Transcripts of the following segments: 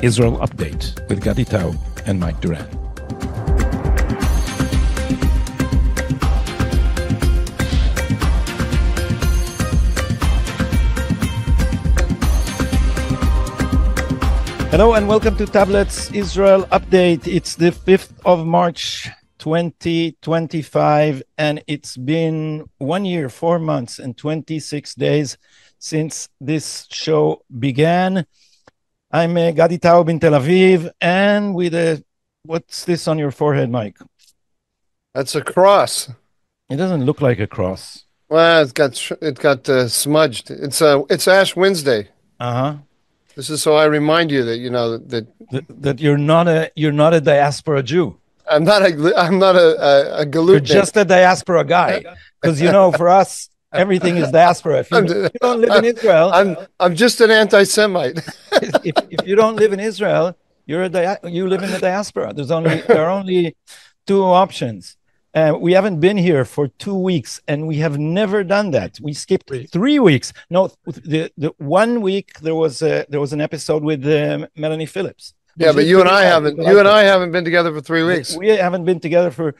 Israel Update with Gadi Tao and Mike Duran. Hello and welcome to Tablet's Israel Update. It's the 5th of March, 2025, and it's been 1 year, 4 months, and 26 days since this show began. I'm Gadi Taub in Tel Aviv, and with what's this on your forehead, Mike? That's a cross. It doesn't look like a cross. Well, it got smudged. It's Ash Wednesday. Uh-huh. This is so I remind you that that you're not a diaspora Jew. I'm not a galut. You're just a diaspora guy, because for us everything is diaspora. If you don't live in Israel, I'm just an anti-Semite. if you don't live in Israel, you live in the diaspora. There are only two options. We haven't been here for 2 weeks, and we have never done that. We skipped 3 weeks. No, the 1 week there was an episode with Melanie Phillips. Yeah, but you and I haven't been together for 3 weeks. We haven't been together for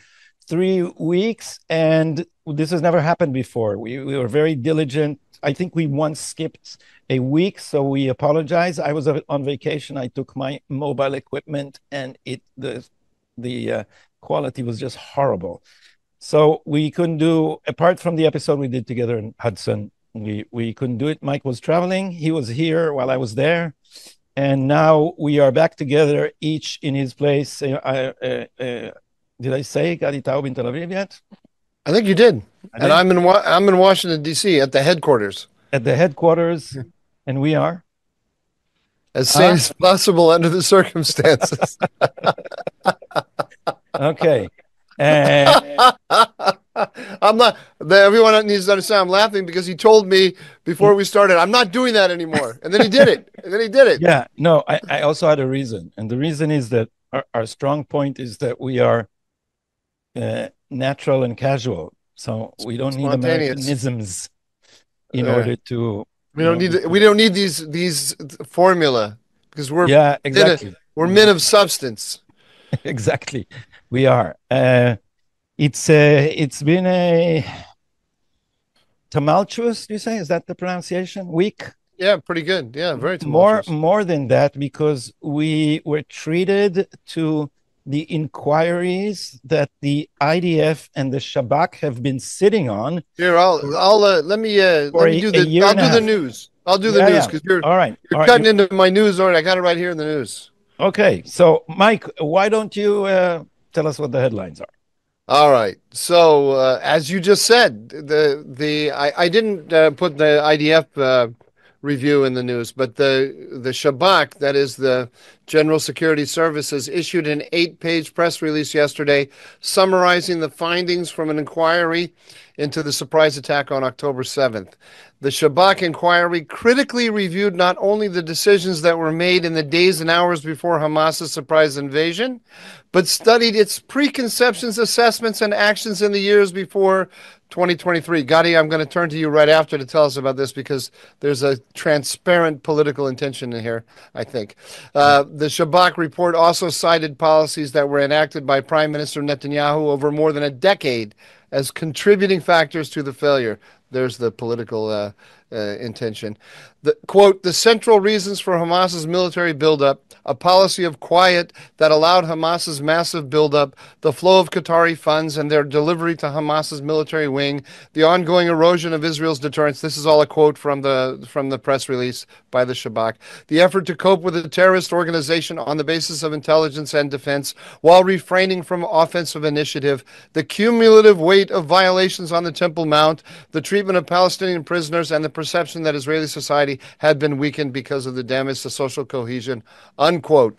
3 weeks, and this has never happened before. We were very diligent. I think we once skipped a week, so we apologize. I was on vacation. I took my mobile equipment, and the quality was just horrible. So we couldn't do, apart from the episode we did together in Hudson, we couldn't do it. Mike was traveling. He was here while I was there. And now we are back together, each in his place. Did I say Gadi Taub in Tel Aviv yet? I think you did. And I'm in Washington, D.C. at the headquarters. At the headquarters, and we are? As sane as possible under the circumstances. Okay. I'm not. Everyone needs to understand. I'm laughing because he told me before we started, I'm not doing that anymore, and then he did it. Yeah. No, I also had a reason, and the reason is that our strong point is that we are natural and casual, so we don't need Americanisms in order to. We don't need these formula because we're exactly. We're men of substance. Exactly, we are. It's been a tumultuous, you say? Is that the pronunciation? Week? Yeah, pretty good. Yeah, very tumultuous. More than that, because we were treated to the inquiries that the IDF and the Shabak have been sitting on. Here, let me do the news. I'll do the news because you're cutting into my news already. I got it right here in the news. Okay, so Mike, why don't you tell us what the headlines are? All right. So as you just said, I didn't put the IDF review in the news, but the Shabak, that is the General Security Services, issued an 8-page press release yesterday summarizing the findings from an inquiry into the surprise attack on October 7th. The Shabak inquiry critically reviewed not only the decisions that were made in the days and hours before Hamas's surprise invasion, but studied its preconceptions, assessments, and actions in the years before 2023. Gadi, I'm going to turn to you right after to tell us about this because there's a transparent political intention in here, I think. The Shabak report also cited policies that were enacted by Prime Minister Netanyahu over more than a decade as contributing factors to the failure. There's the political intention. The central reasons for Hamas's military buildup, a policy of quiet that allowed Hamas's massive buildup, the flow of Qatari funds and their delivery to Hamas's military wing, the ongoing erosion of Israel's deterrence. This is all a quote from the press release by the Shabak. The effort to cope with a terrorist organization on the basis of intelligence and defense while refraining from offensive initiative, the cumulative weight of violations on the Temple Mount, the treatment of Palestinian prisoners, and the perception that Israeli society had been weakened because of the damage to social cohesion, unquote.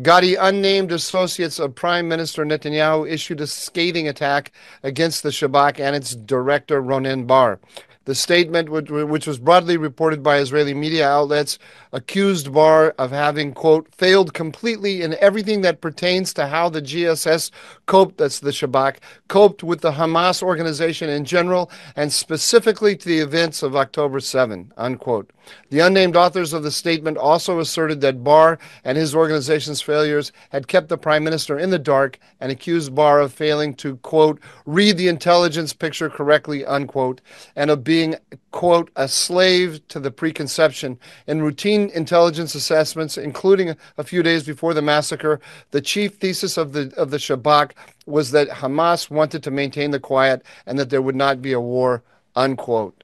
Gadi, unnamed associates of Prime Minister Netanyahu issued a scathing attack against the Shabak and its director, Ronen Bar. The statement, which was broadly reported by Israeli media outlets, accused Bar of having, quote, failed completely in everything that pertains to how the GSS coped, that's the Shabak, coped with the Hamas organization in general and specifically to the events of October 7, unquote. The unnamed authors of the statement also asserted that Bar and his organization's failures had kept the prime minister in the dark and accused Bar of failing to, quote, read the intelligence picture correctly, unquote, and of being, quote, a slave to the preconception. In routine intelligence assessments, including a few days before the massacre, the chief thesis of the Shabak was that Hamas wanted to maintain the quiet and that there would not be a war, unquote.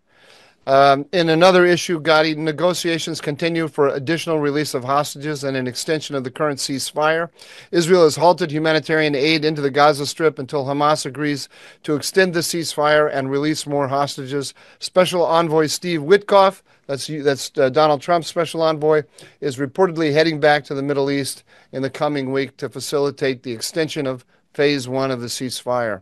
In another issue, Gadi, negotiations continue for additional release of hostages and an extension of the current ceasefire. Israel has halted humanitarian aid into the Gaza Strip until Hamas agrees to extend the ceasefire and release more hostages. Special Envoy Steve Witkoff, that's Donald Trump's special envoy, is reportedly heading back to the Middle East in the coming week to facilitate the extension of Phase 1 of the ceasefire.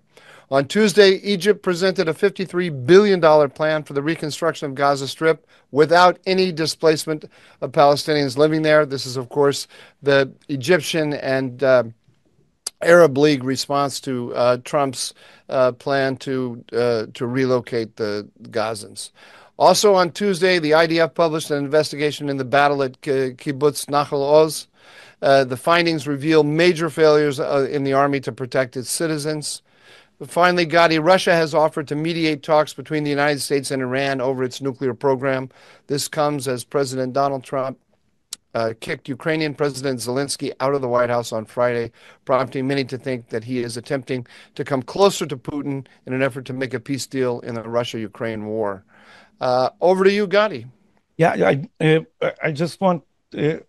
On Tuesday, Egypt presented a $53 billion plan for the reconstruction of Gaza Strip without any displacement of Palestinians living there. This is, of course, the Egyptian and Arab League response to Trump's plan to relocate the Gazans. Also on Tuesday, the IDF published an investigation in the battle at Kibbutz Nahal Oz. The findings reveal major failures in the army to protect its citizens. Finally, Gadi, Russia has offered to mediate talks between the United States and Iran over its nuclear program. This comes as President Donald Trump kicked Ukrainian President Zelensky out of the White House on Friday, prompting many to think that he is attempting to come closer to Putin in an effort to make a peace deal in the Russia-Ukraine war. Over to you, Gadi. Yeah, I just want to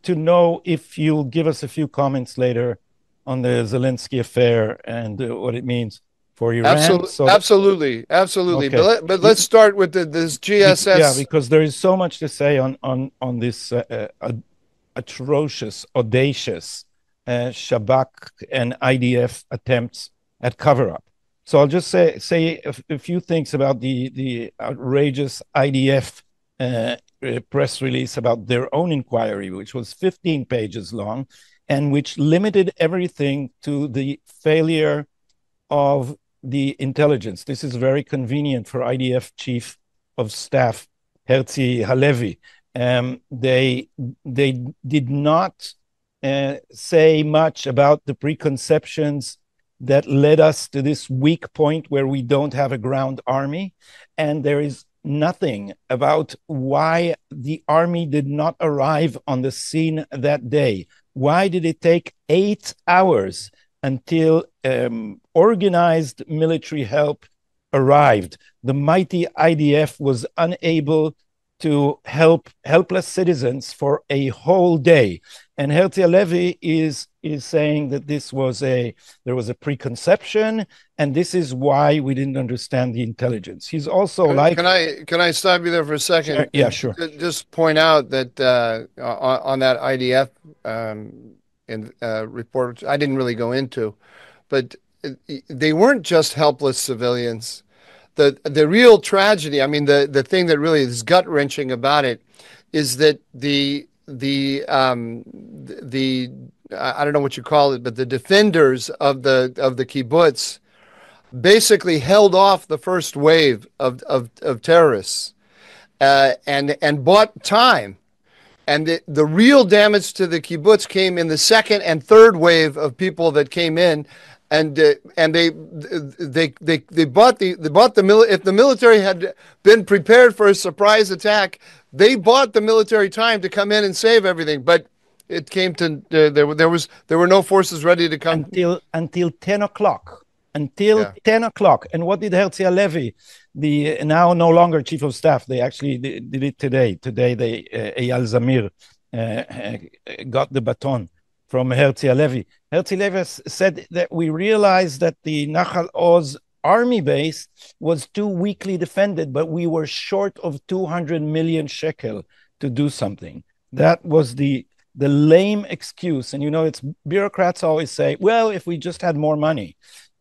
know if you'll give us a few comments later on the Zelensky affair and what it means for Iran. Absolutely. Okay. But let's start with this GSS. Yeah, because there is so much to say on this atrocious, audacious Shabak and IDF attempts at cover-up. So I'll just say a few things about the outrageous IDF press release about their own inquiry, which was 15 pages long, and which limited everything to the failure of the intelligence. This is very convenient for IDF Chief of Staff Herzi Halevi. They did not say much about the preconceptions that led us to this weak point where we don't have a ground army, and there is nothing about why the army did not arrive on the scene that day. Why did it take 8 hours until organized military help arrived? The mighty IDF was unable to help helpless citizens for a whole day. And Herzi Halevi is saying that there was a preconception, and this is why we didn't understand the intelligence. He's also Can I stop you there for a second? Sure. Yeah, sure. Just point out that on that IDF report, which I didn't really go into, but they weren't just helpless civilians. The real tragedy, I mean, the thing that really is gut-wrenching about it is that the I don't know what you call it, but the defenders of the kibbutz basically held off the first wave of terrorists and bought time. And the real damage to the kibbutz came in the second and third wave of people that came in. And they bought if the military had been prepared for a surprise attack, they bought the military time to come in and save everything. But it came to there were no forces ready to come until 10 o'clock. 10 o'clock. And what did Herzi Halevi, the now no longer chief of staff, they actually did it today. Today, Eyal Zamir got the baton from Herzi Halevi. Herzi Halevi said that we realized that the Nahal Oz army base was too weakly defended, but we were short of 200 million shekel to do something. That was the lame excuse. And it's bureaucrats always say, well, if we just had more money.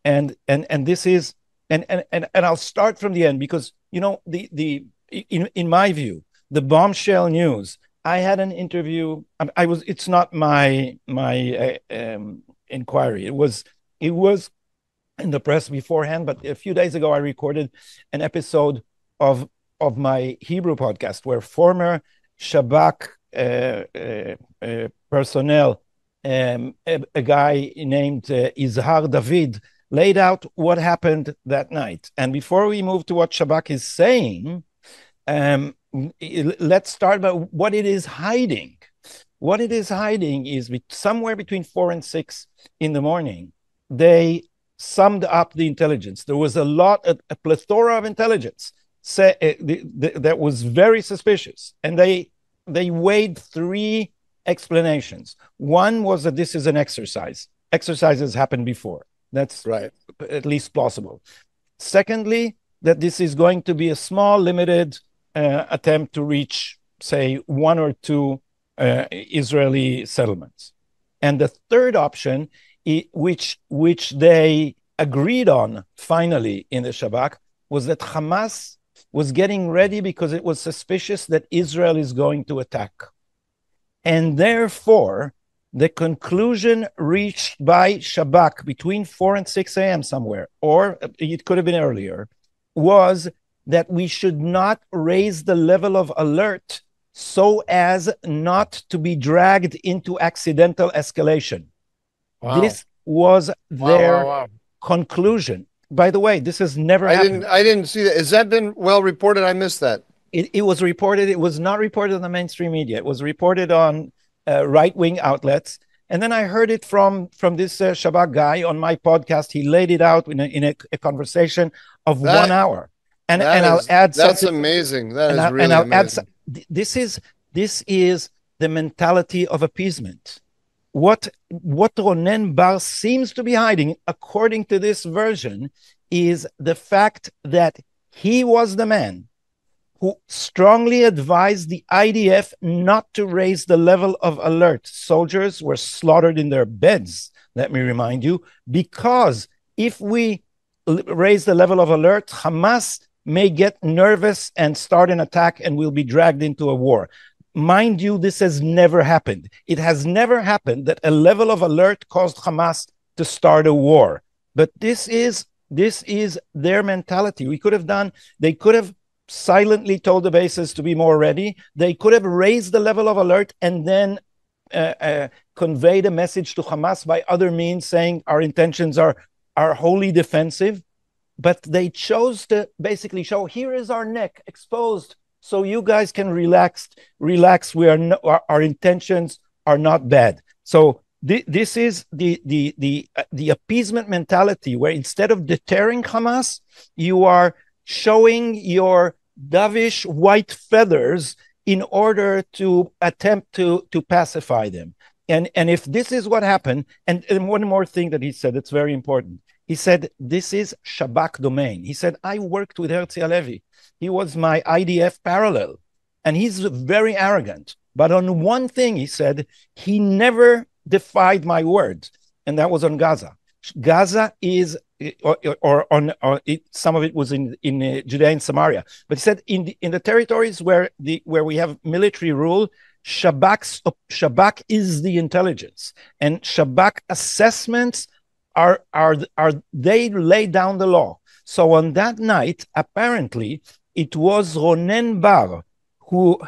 And this is and I'll start from the end, because in my view, the bombshell news. I had an interview. It's not my inquiry. It was in the press beforehand, but a few days ago I recorded an episode of my Hebrew podcast where former Shabak personnel, a guy named Izhar David, laid out what happened that night. And before we move to what Shabak is saying, let's start by what it is hiding. What it is hiding is somewhere between 4 and 6 in the morning, they summed up the intelligence. There was a plethora of intelligence that was very suspicious. And they weighed 3 explanations. One was that this is an exercise. Exercises happened before. That's right, at least plausible. Secondly, that this is going to be a small, limited attempt to reach, say, 1 or 2 Israeli settlements. And the third option, which they agreed on finally in the Shabak, was that Hamas was getting ready because it was suspicious that Israel is going to attack. And therefore, the conclusion reached by Shabak between 4 and 6 a.m. somewhere, or it could have been earlier, was that we should not raise the level of alert so as not to be dragged into accidental escalation. Wow. This was their conclusion. By the way, this has never happened. I didn't see that. Has that been well reported? I missed that. It was reported. It was not reported on the mainstream media. It was reported on right-wing outlets. And then I heard it from this Shabak guy on my podcast. He laid it out in a conversation of 1 hour. And I'll add something. That's amazing. That is really amazing. This is the mentality of appeasement. What Ronen Bar seems to be hiding, according to this version, is the fact that he was the man who strongly advised the IDF not to raise the level of alert. Soldiers were slaughtered in their beds, let me remind you, because if we raise the level of alert, Hamas may get nervous and start an attack and we'll be dragged into a war. Mind you, this has never happened. It has never happened that a level of alert caused Hamas to start a war. But this is their mentality. They could have silently told the bases to be more ready. They could have raised the level of alert and then conveyed a message to Hamas by other means saying our intentions are wholly defensive. But they chose to basically show, here is our neck exposed, so you guys can relax. Our intentions are not bad. So this is the appeasement mentality, where instead of deterring Hamas, you are showing your dovish white feathers in order to attempt to pacify them. And if this is what happened, and one more thing that he said that's very important. He said, this is Shabak domain. He said, I worked with Herzi Halevi. He was my IDF parallel. And he's very arrogant. But on one thing, he said, he never defied my word. And that was on Gaza. Gaza is, some of it was in Judea and Samaria. But he said, in the territories where we have military rule, Shabak is the intelligence. And Shabak assessments are they lay down the law. So on that night, apparently, it was Ronen Bar who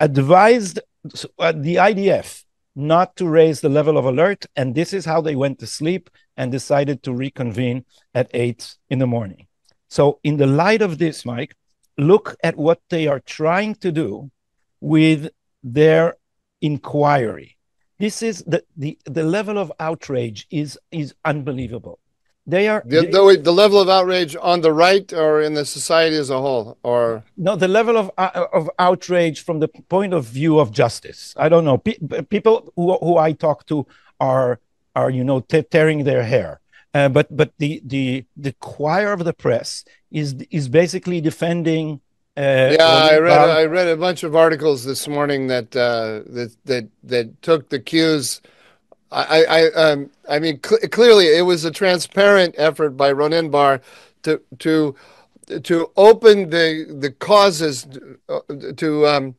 advised the IDF not to raise the level of alert, and this is how they went to sleep and decided to reconvene at 8 in the morning. So in the light of this, Mike, look at what they are trying to do with their inquiry. This is the level of outrage is unbelievable. The level of outrage on the right or in the society as a whole, or no, the level of outrage from the point of view of justice. I don't know. People who I talk to are tearing their hair. But the choir of the press is basically defending. I read a bunch of articles this morning that took the cues. I mean, clearly it was a transparent effort by Ronen Bar to open the causes to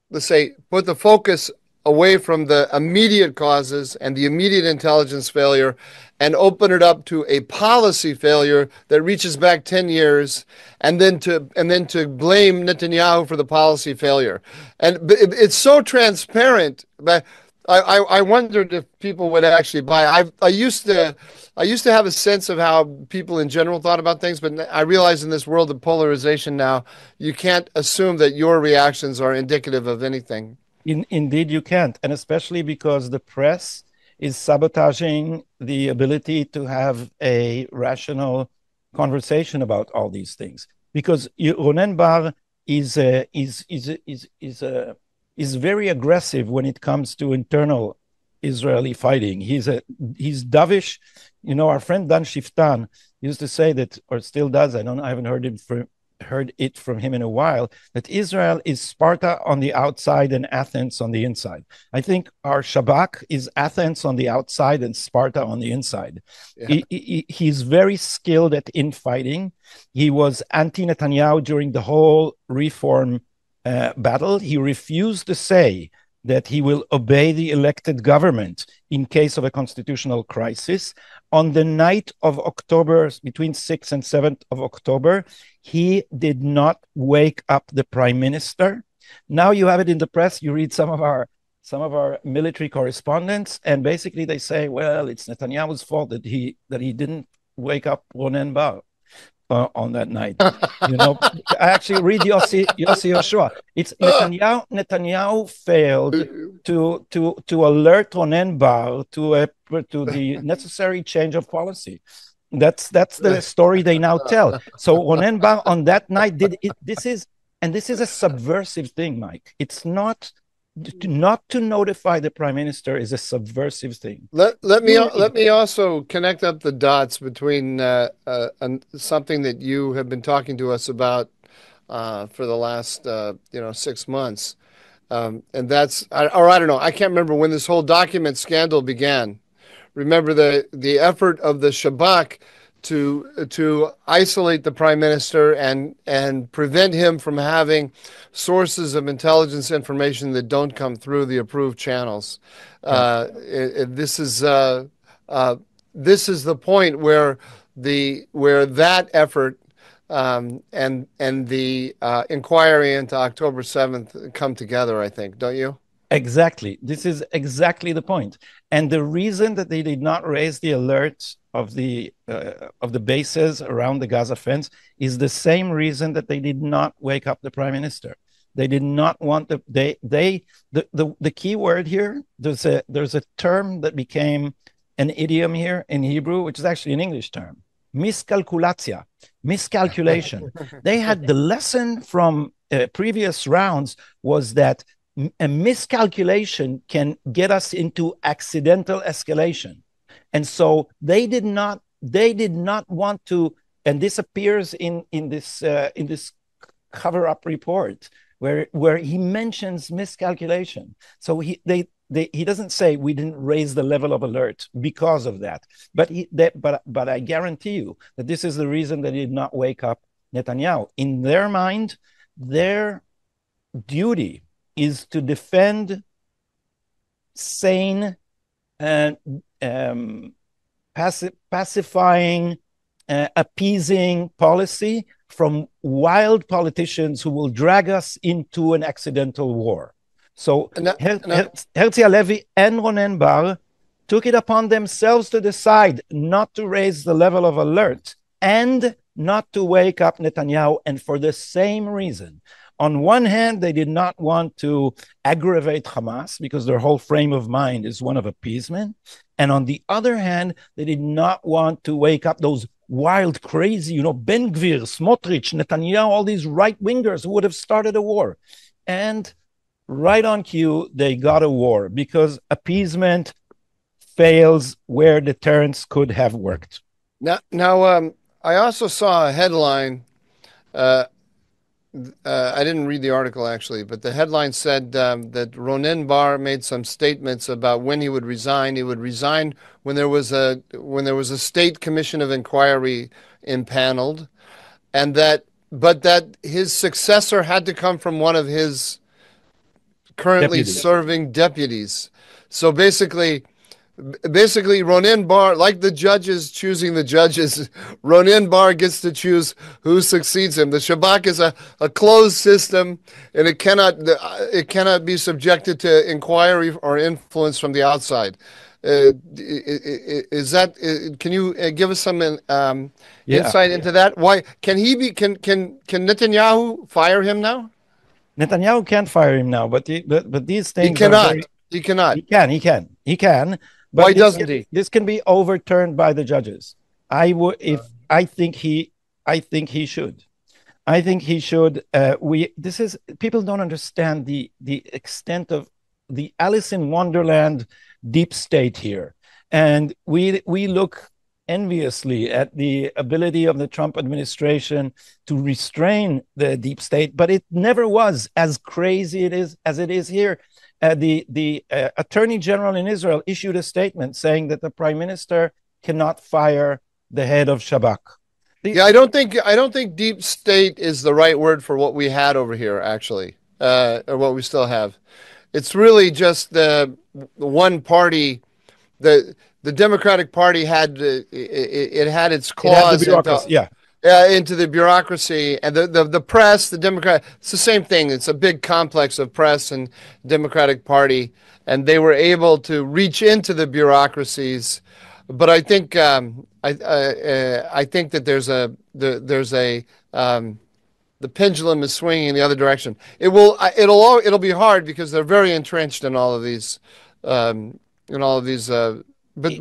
let's say, put the focus away from the immediate causes and the immediate intelligence failure and open it up to a policy failure that reaches back 10 years and then to blame Netanyahu for the policy failure. And it's so transparent, but I wondered if people would actually buy. I used to have a sense of how people in general thought about things, but I realize in this world of polarization now, you can't assume that your reactions are indicative of anything. Indeed, you can't, and especially because the press is sabotaging the ability to have a rational conversation about all these things. Because Ronen Bar is very aggressive when it comes to internal Israeli fighting. He's dovish. You know, our friend Dan Shiftan used to say that, or still does. I haven't heard it from him in a while, that Israel is Sparta on the outside and Athens on the inside. I think our Shabak is Athens on the outside and Sparta on the inside. Yeah. He's very skilled at infighting. He was anti-Netanyahu during the whole reform battle. He refused to say that he will obey the elected government in case of a constitutional crisis. On the night of October, between 6th and 7th of October, he did not wake up the prime minister. Now you have it in the press. You read some of our military correspondents, and basically they say, well, it's Netanyahu's fault that he didn't wake up Ronen Bar on that night. You know, I actually read Yossi Yoshua. It's Netanyahu failed to alert Ronen Bar to the necessary change of policy. That's the story they now tell. So Ronen Bar on that night did it. This is a subversive thing, Mike. It's not to notify the prime minister is a subversive thing. Let me also connect up the dots between something that you have been talking to us about for the last 6 months, and that's I don't know. I can't remember when this whole document scandal began. Remember the effort of the Shabak to isolate the prime minister and prevent him from having sources of intelligence information that don't come through the approved channels. This is the point where that effort and the inquiry into October 7th come together, I think, don't you? Exactly. This is exactly the point. And the reason that they did not raise the alert of the bases around the Gaza fence is the same reason that they did not wake up the prime minister. They did not want the key word here. There's a term that became an idiom here in Hebrew, which is actually an English term. Miscalculation. They had the lesson from previous rounds was that a miscalculation can get us into accidental escalation. And so they did not want to, and this appears in this cover-up report where he mentions miscalculation. So he doesn't say we didn't raise the level of alert because of that, but I guarantee you that this is the reason they did not wake up Netanyahu. In their mind, their duty is to defend sane and pacifying, appeasing policy from wild politicians who will drag us into an accidental war. So Herzi Halevi and Ronen Bar took it upon themselves to decide not to raise the level of alert and not to wake up Netanyahu, and for the same reason. On one hand, they did not want to aggravate Hamas because their whole frame of mind is one of appeasement. And on the other hand, they did not want to wake up those wild, crazy, Ben Gvir, Smotrich, Netanyahu, all these right-wingers who would have started a war. And right on cue, they got a war because appeasement fails where deterrence could have worked. Now, I also saw a headline. I didn't read the article actually, but the headline said that Ronen Bar made some statements about when he would resign. He would resign when there was a state commission of inquiry impaneled, and that his successor had to come from one of his currently serving deputies. So basically Ronen Bar, like the judges choosing the judges, Ronen Bar gets to choose who succeeds him. The Shabak is a closed system, and it cannot be subjected to inquiry or influence from the outside. Is that? Can you give us some insight into that? Why can Netanyahu fire him now? Netanyahu can't fire him now, but these things he cannot. He cannot. He can. But why doesn't he? This can be overturned by the judges. I think he should. I think he should. People don't understand the extent of the Alice in Wonderland deep state here, and we look enviously at the ability of the Trump administration to restrain the deep state, but it never was as crazy as it is here. The Attorney General in Israel issued a statement saying that the Prime Minister cannot fire the head of Shabak. I don't think deep state is the right word for what we had over here, actually, or what we still have. It's really just the one party. The Democratic Party had its claws into the bureaucracy, and the press, the Democrat. It's the same thing. It's a big complex of press and Democratic Party, and they were able to reach into the bureaucracies. But I think I think that the pendulum is swinging in the other direction. It'll be hard because they're very entrenched in all of these but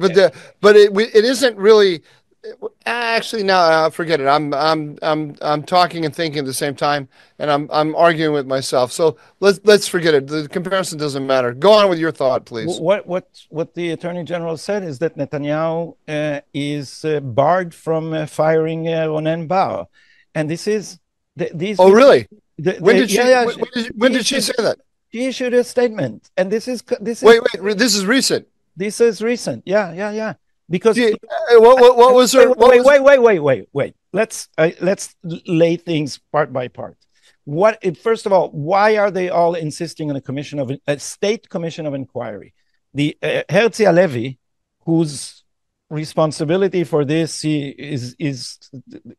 it isn't really. Actually, no, forget it. I'm talking and thinking at the same time, and I'm arguing with myself. So let's forget it. The comparison doesn't matter. Go on with your thought, please. What the Attorney General said is that Netanyahu is barred from firing Ronen Bar, and this is these. Oh, really? When did she say that? She issued a statement, and this is wait. This is recent. This is recent. Yeah. Because what was her? Wait. Let's lay things part by part. First of all, why are they all insisting on a state commission of inquiry? The Herzi Halevi, whose responsibility for this is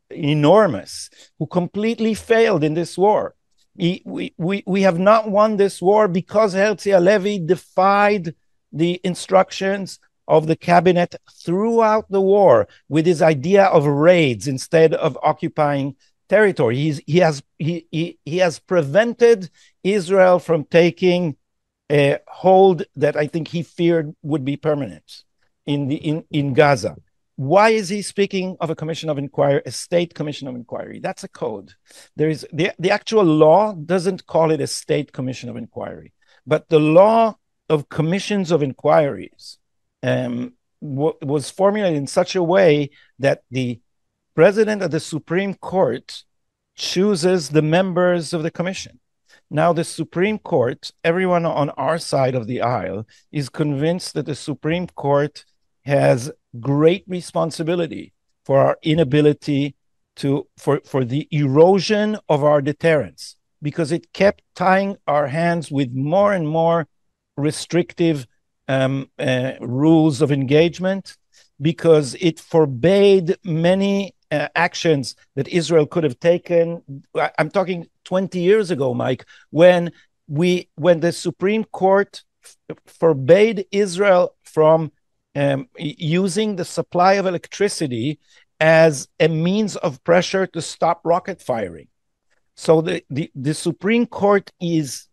enormous, who completely failed in this war. We have not won this war because Herzi Halevi defied the instructions of the cabinet throughout the war with his idea of raids instead of occupying territory. He has prevented Israel from taking a hold that I think he feared would be permanent in Gaza. Why is he speaking of a commission of inquiry, a state commission of inquiry? That's a code. There is the actual law doesn't call it a state commission of inquiry, but the law of commissions of inquiries was formulated in such a way that the president of the Supreme Court chooses the members of the commission. Now, the Supreme Court, everyone on our side of the aisle is convinced that the Supreme Court has great responsibility for our inability for the erosion of our deterrence, because it kept tying our hands with more and more restrictive rules of engagement, because it forbade many actions that Israel could have taken. I'm talking 20 years ago, Mike, when the Supreme Court forbade Israel from using the supply of electricity as a means of pressure to stop rocket firing. So the Supreme Court is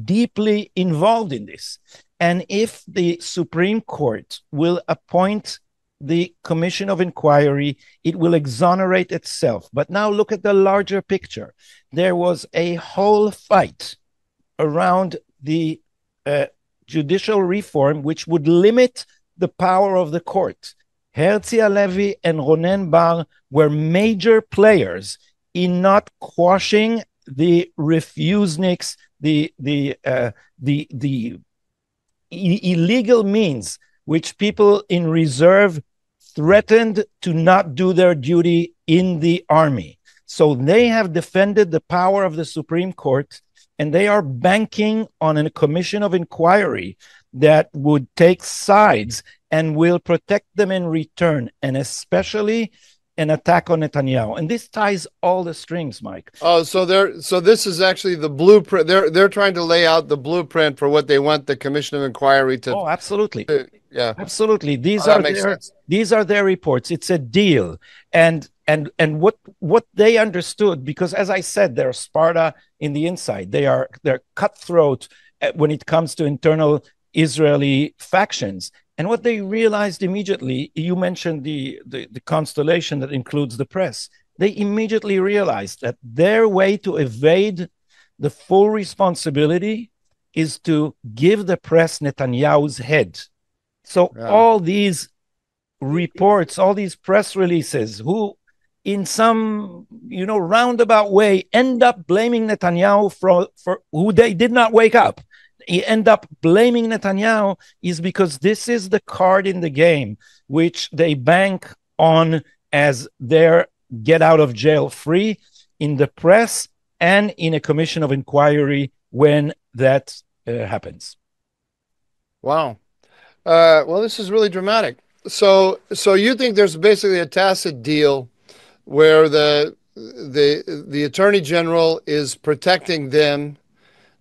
deeply involved in this. And if the Supreme Court will appoint the Commission of Inquiry, it will exonerate itself. But now look at the larger picture. There was a whole fight around the judicial reform, which would limit the power of the court. Herzi Halevi and Ronen Bar were major players in not quashing the refuseniks, the illegal means which people in reserve threatened to not do their duty in the army. So they have defended the power of the Supreme Court, and they are banking on a commission of inquiry that would take sides and will protect them in return, and especially an attack on Netanyahu. And this ties all the strings, Mike. Oh, so this is actually the blueprint. They're trying to lay out the blueprint for what they want the commission of inquiry to. Oh, absolutely. Yeah, absolutely. These are their reports. It's a deal. And what they understood, because as I said, they're Sparta in the inside. They're cutthroat when it comes to internal Israeli factions. And what they realized immediately, you mentioned the constellation that includes the press. They immediately realized that their way to evade the full responsibility is to give the press Netanyahu's head. So all these reports, all these press releases, who in some roundabout way end up blaming Netanyahu for who they did not wake up. He end up blaming Netanyahu is because this is the card in the game which they bank on as their get out of jail free in the press and in a commission of inquiry when that happens. Wow. Well, this is really dramatic. So you think there's basically a tacit deal where the Attorney General is protecting them,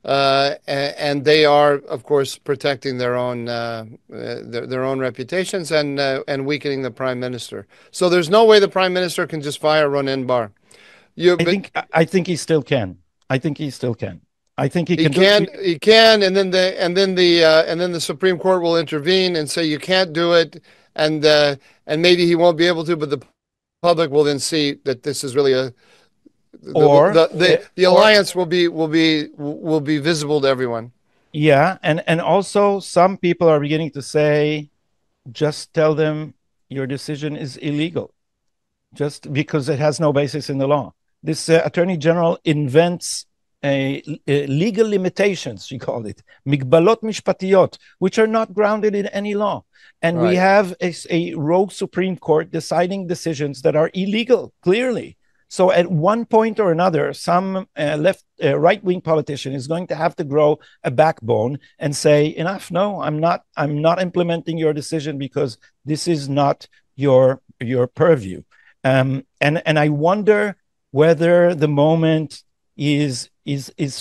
and they are, of course, protecting their own reputations and weakening the Prime Minister. So there's no way the Prime Minister can just fire Ronen Bar. I think he still can. I think he can. He can, and then the Supreme Court will intervene and say you can't do it, and maybe he won't be able to, but the public will then see that this is really the alliance will be visible to everyone. Yeah, and also some people are beginning to say, just tell them your decision is illegal, just because it has no basis in the law. This Attorney General invents legal limitations, she called it, migbalot mishpatiyot, which are not grounded in any law. And we have a rogue Supreme Court deciding decisions that are illegal, clearly. So at one point or another, some right-wing politician is going to have to grow a backbone and say, enough, no, I'm not implementing your decision because this is not your purview. And I wonder whether the moment is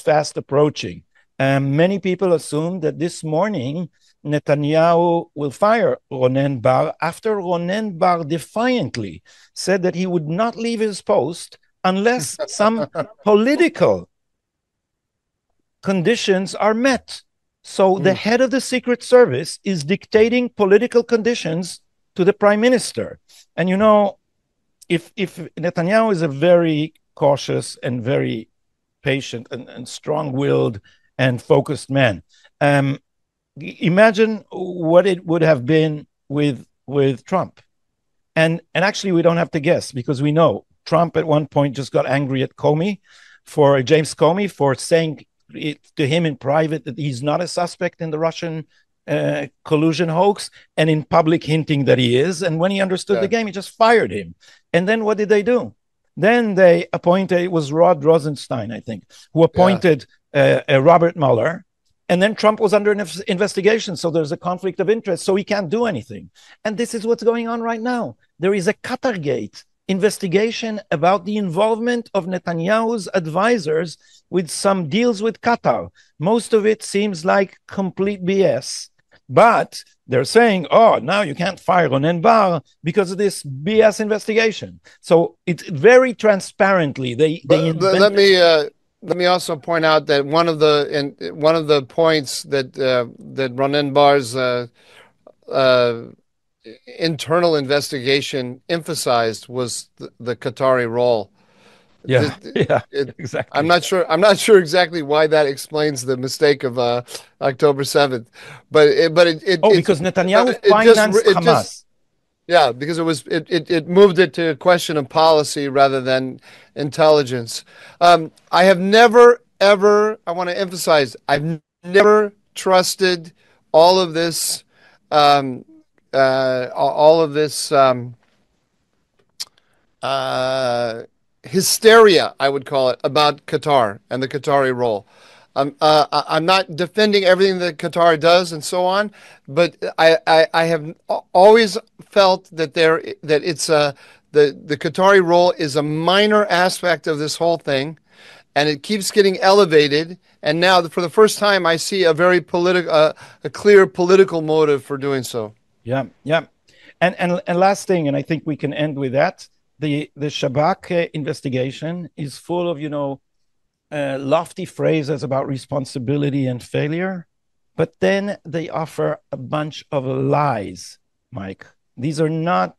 fast approaching. Many people assume that this morning Netanyahu will fire Ronen Bar after Ronen Bar defiantly said that he would not leave his post unless some political conditions are met. So the head of the Secret Service is dictating political conditions to the Prime Minister. And if Netanyahu is a very cautious and very patient and strong-willed and focused man, imagine what it would have been with Trump. And actually, we don't have to guess because we know Trump at one point just got angry at James Comey for saying to him in private that he's not a suspect in the Russian collusion hoax, and in public hinting that he is. And when he understood the game, he just fired him. And then what did they do? Then they appointed, it was Rod Rosenstein, I think, who appointed Robert Mueller. And then Trump was under an investigation, so there's a conflict of interest, so he can't do anything. And this is what's going on right now. There is a Qatargate investigation about the involvement of Netanyahu's advisors with some deals with Qatar. Most of it seems like complete BS. But they're saying, oh, now you can't fire Ronen Bar because of this BS investigation. So it's very transparently Let me also point out that one of the points that Ronen Bar's internal investigation emphasized was the Qatari role. Exactly. I'm not sure exactly why that explains the mistake of October 7th, because Netanyahu financed Hamas. Because it moved it to a question of policy rather than intelligence. I have never, ever, I want to emphasize, I've never trusted all of this hysteria, I would call it, about Qatar and the Qatari role. I'm not defending everything that Qatar does and so on, but I have always felt that it's the Qatari role is a minor aspect of this whole thing, and it keeps getting elevated. And now, for the first time, I see a very a clear political motive for doing so. Yeah, yeah. And last thing, and I think we can end with that. The Shabak investigation is full of, lofty phrases about responsibility and failure, but then they offer a bunch of lies, Mike. These are not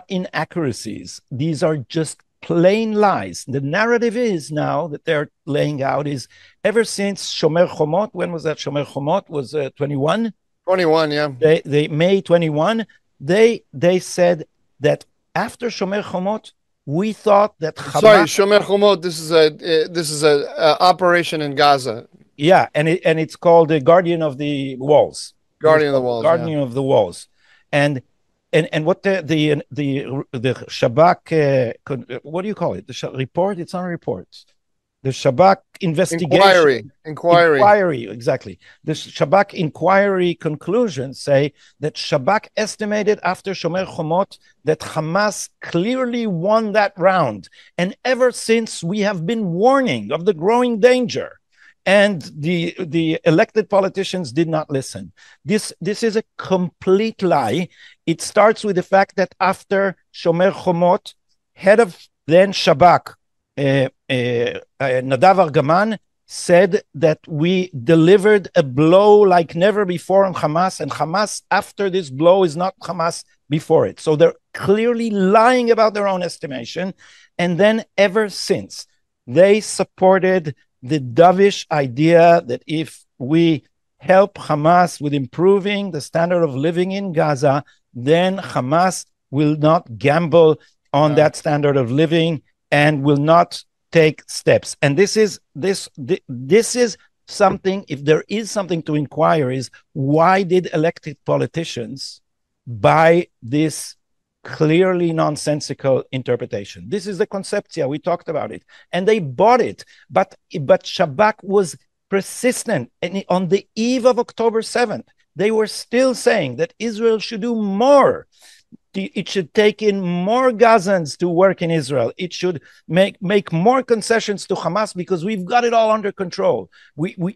inaccuracies. These are just plain lies. The narrative is now that they're laying out is ever since Shomer Chomot. When was that? Shomer Chomot was 21. 21, yeah. They May 21. They said that after Shomer Chomot, we thought that Hamas. Sorry, Shomer Chomot. This is a operation in Gaza. Yeah, and it's called the Guardian of the Walls. Guardian of the Walls. Guardian of the Walls, and what the Shabak what do you call it? The report? It's not a report. The Shabak investigation. Inquiry, exactly. The Shabak inquiry conclusions say that Shabak estimated after Shomer Chomot that Hamas clearly won that round. And ever since, we have been warning of the growing danger. And the elected politicians did not listen. This is a complete lie. It starts with the fact that after Shomer Chomot, head of then Shabak, Nadav Argaman, said that we delivered a blow like never before on Hamas, and Hamas after this blow is not Hamas before it. So they're clearly lying about their own estimation. And then ever since, they supported the dovish idea that if we help Hamas with improving the standard of living in Gaza, then Hamas will not gamble on that standard of living and will not take steps. And this is something, if there is something to inquire, is why did elected politicians buy this clearly nonsensical interpretation? This is the conceptia. We talked about it. And they bought it. But Shabak was persistent. And on the eve of October 7th, they were still saying that Israel should do more. It should take in more Gazans to work in Israel. It should make more concessions to Hamas because we've got it all under control.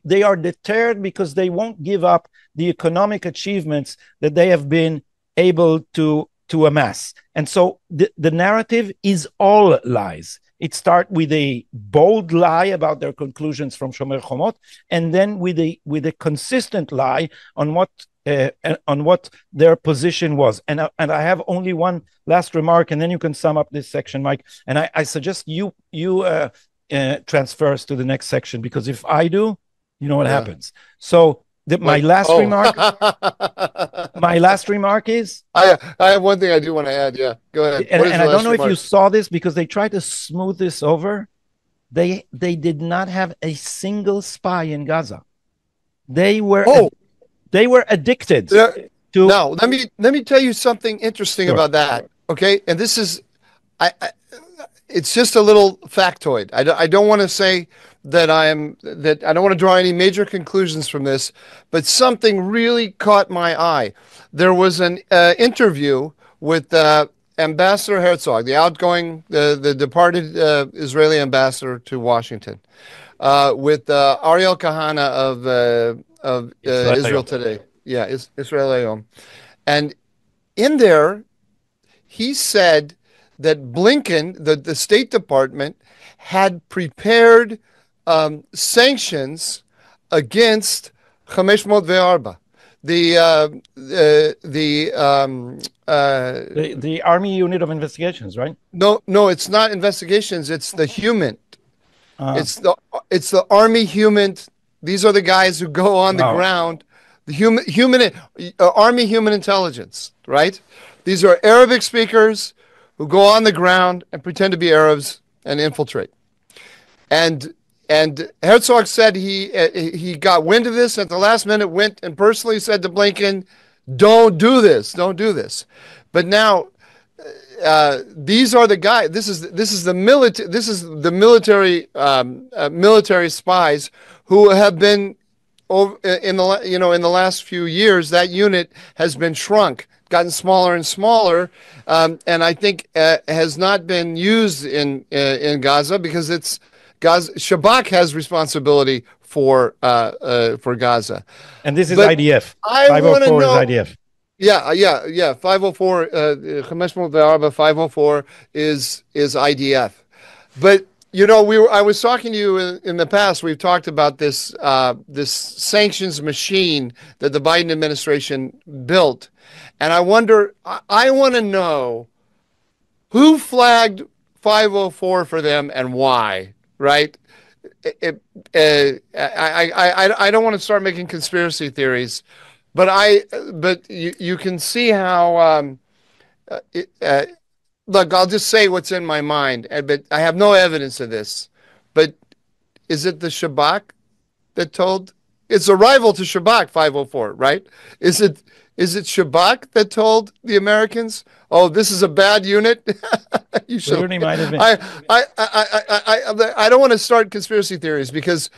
They are deterred because they won't give up the economic achievements that they have been able to amass. And so the narrative is all lies. It starts with a bold lie about their conclusions from Shomer Chomot, and then with a consistent lie on what their position was. And I have only one last remark, and then you can sum up this section, Mike. And I suggest you transfer us to the next section, because if I do, you know what happens. So my last remark is I have one thing I do want to add. Yeah, go ahead. And I don't know if you saw this, because they tried to smooth this over. They did not have a single spy in Gaza. They were addicted to. Now, let me tell you something interesting about that. Okay, and this is, it's just a little factoid. I don't want to say that I don't want to draw any major conclusions from this, but something really caught my eye. There was an interview with Ambassador Herzog, the outgoing, the departed Israeli ambassador to Washington, with Ariel Kahana of Israel Today. Yeah, Israel Hayom. And in there, he said that Blinken, the State Department, had prepared sanctions against 504, the Army Unit of Investigations, right? No, it's not investigations. It's the human. It's the Army human. These are the guys who go on the ground. The Army human intelligence, right? These are Arabic speakers who go on the ground and pretend to be Arabs and infiltrate. And Herzog said he got wind of this at the last minute, went and personally said to Blinken, don't do this. But now these are the guys. This is the military. This is the military military spies who have been over in the last few years. That unit has been shrunk, gotten smaller and smaller, and I think has not been used in Gaza because it's Gaza. Shabak has responsibility for Gaza, and this is but IDF. I want to 504 know. is IDF. Yeah. 504, 504 is IDF. But I was talking to you in the past. We've talked about this this sanctions machine that the Biden administration built, and I wonder. I want to know who flagged 504 for them and why. Right? I don't want to start making conspiracy theories, but you can see how look, I'll just say what's in my mind, but I have no evidence of this. But is it the Shabak that told? It's a rival to Shabak, 504, right? Is it Shabak that told the Americans, "Oh, this is a bad unit"? You should. Clearly might have been. I don't want to start conspiracy theories because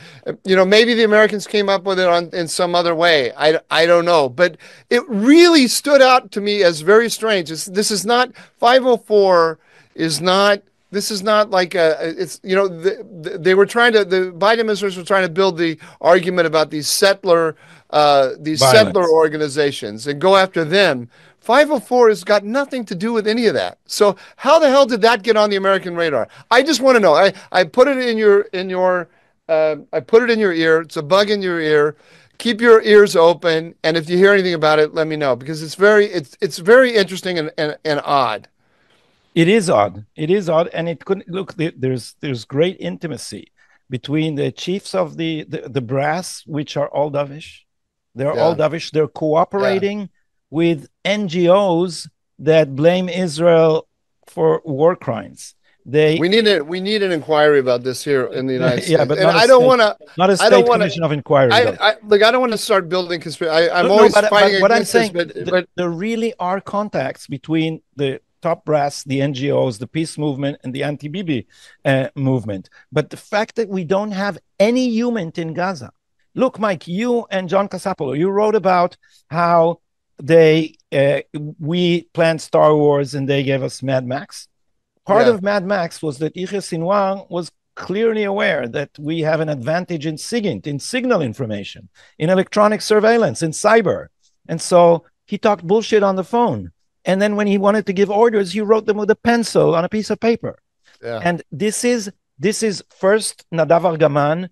maybe the Americans came up with it in some other way. I don't know, but it really stood out to me as very strange. This is not 504. Is not. This is not like they were trying to, the Biden administration was trying to build the argument about these settler organizations and go after them. 504 has got nothing to do with any of that. So how the hell did that get on the American radar? I just want to know. I put it in your I put it in your ear. It's a bug in your ear. Keep your ears open, and if you hear anything about it, let me know because it's very interesting and odd. It is odd. It is odd, and it couldn't look. There's great intimacy between the chiefs of the brass, which are all dovish. They're all dovish. They're cooperating with NGOs that blame Israel for war crimes. We need an inquiry about this here in the United States. Yeah, but I don't want to. Not a state commission of inquiry. I don't want to start building conspiracy. I'm always fighting what I'm against saying, this, but there really are contacts between the top brass, the NGOs, the peace movement, and the anti-Bibi movement. But the fact that we don't have any human in Gaza. Look, Mike, you and John Casapolo, you wrote about how we planned Star Wars and they gave us Mad Max. Part of Mad Max was that Yahya Sinwar was clearly aware that we have an advantage in SIGINT, in signal information, in electronic surveillance, in cyber. And so he talked bullshit on the phone. And then when he wanted to give orders, he wrote them with a pencil on a piece of paper. Yeah. And this is first Nadav Argaman,